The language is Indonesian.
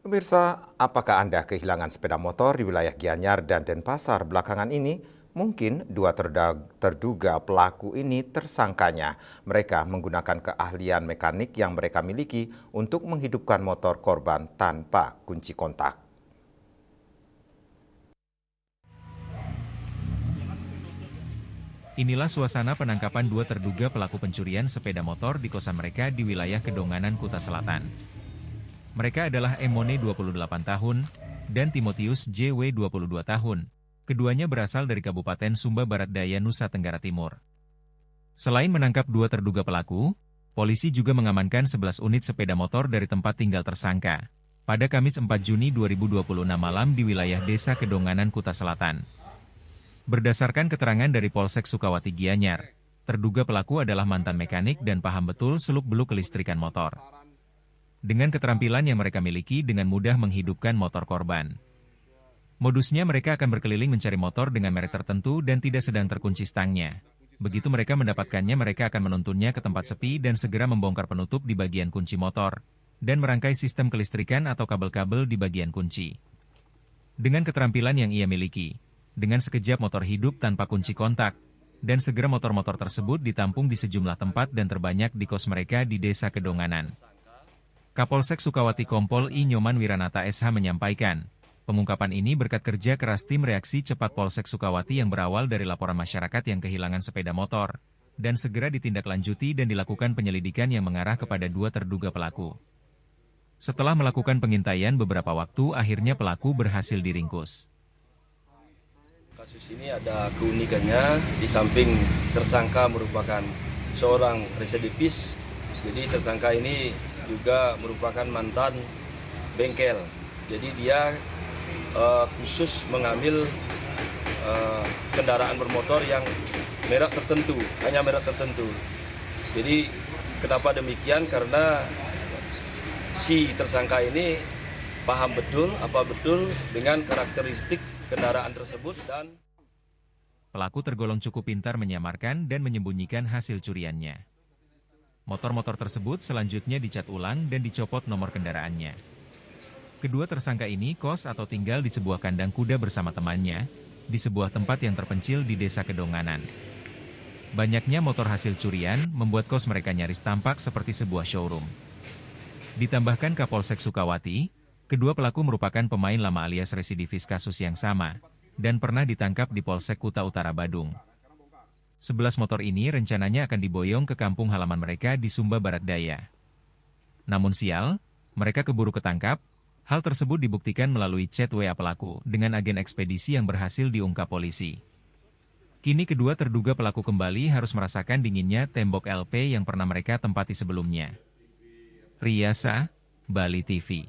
Pemirsa, apakah Anda kehilangan sepeda motor di wilayah Gianyar dan Denpasar belakangan ini? Mungkin dua terduga pelaku ini tersangkanya. Mereka menggunakan keahlian mekanik yang mereka miliki untuk menghidupkan motor korban tanpa kunci kontak. Inilah suasana penangkapan dua terduga pelaku pencurian sepeda motor di kosan mereka di wilayah Kedonganan, Kuta Selatan. Mereka adalah Emone 28 tahun dan Timotius JW 22 tahun. Keduanya berasal dari Kabupaten Sumba Barat Daya, Nusa Tenggara Timur. Selain menangkap dua terduga pelaku, polisi juga mengamankan 11 unit sepeda motor dari tempat tinggal tersangka pada Kamis 4 Juni 2026 malam di wilayah Desa Kedonganan, Kuta Selatan. Berdasarkan keterangan dari Polsek Sukawati Gianyar, terduga pelaku adalah mantan mekanik dan paham betul seluk-beluk kelistrikan motor. Dengan keterampilan yang mereka miliki dengan mudah menghidupkan motor korban. Modusnya mereka akan berkeliling mencari motor dengan merek tertentu dan tidak sedang terkunci stangnya. Begitu mereka mendapatkannya, mereka akan menuntunnya ke tempat sepi dan segera membongkar penutup di bagian kunci motor, dan merangkai sistem kelistrikan atau kabel-kabel di bagian kunci. Dengan keterampilan yang ia miliki, dengan sekejap motor hidup tanpa kunci kontak, dan segera motor-motor tersebut ditampung di sejumlah tempat dan terbanyak di kos mereka di Desa Kedonganan. Kapolsek Sukawati Kompol I Nyoman Wiranata SH menyampaikan, pengungkapan ini berkat kerja keras tim reaksi cepat Polsek Sukawati yang berawal dari laporan masyarakat yang kehilangan sepeda motor, dan segera ditindaklanjuti dan dilakukan penyelidikan yang mengarah kepada dua terduga pelaku. Setelah melakukan pengintaian beberapa waktu, akhirnya pelaku berhasil diringkus. Kasus ini ada keunikannya, di samping tersangka merupakan seorang residivis, jadi tersangka ini juga merupakan mantan bengkel. Jadi dia khusus mengambil kendaraan bermotor yang merek tertentu, hanya merek tertentu. Jadi kenapa demikian? Karena si tersangka ini paham betul apa betul dengan karakteristik kendaraan tersebut dan pelaku tergolong cukup pintar menyamarkan dan menyembunyikan hasil curiannya. Motor-motor tersebut selanjutnya dicat ulang dan dicopot nomor kendaraannya. Kedua tersangka ini kos atau tinggal di sebuah kandang kuda bersama temannya, di sebuah tempat yang terpencil di Desa Kedonganan. Banyaknya motor hasil curian membuat kos mereka nyaris tampak seperti sebuah showroom. Ditambahkan Kapolsek Sukawati, kedua pelaku merupakan pemain lama alias residivis kasus yang sama, dan pernah ditangkap di Polsek Kuta Utara Badung. 11 motor ini rencananya akan diboyong ke kampung halaman mereka di Sumba Barat Daya. Namun sial, mereka keburu ketangkap. Hal tersebut dibuktikan melalui chat WA pelaku dengan agen ekspedisi yang berhasil diungkap polisi. Kini kedua terduga pelaku kembali harus merasakan dinginnya tembok LP yang pernah mereka tempati sebelumnya. Riyasa, Bali TV.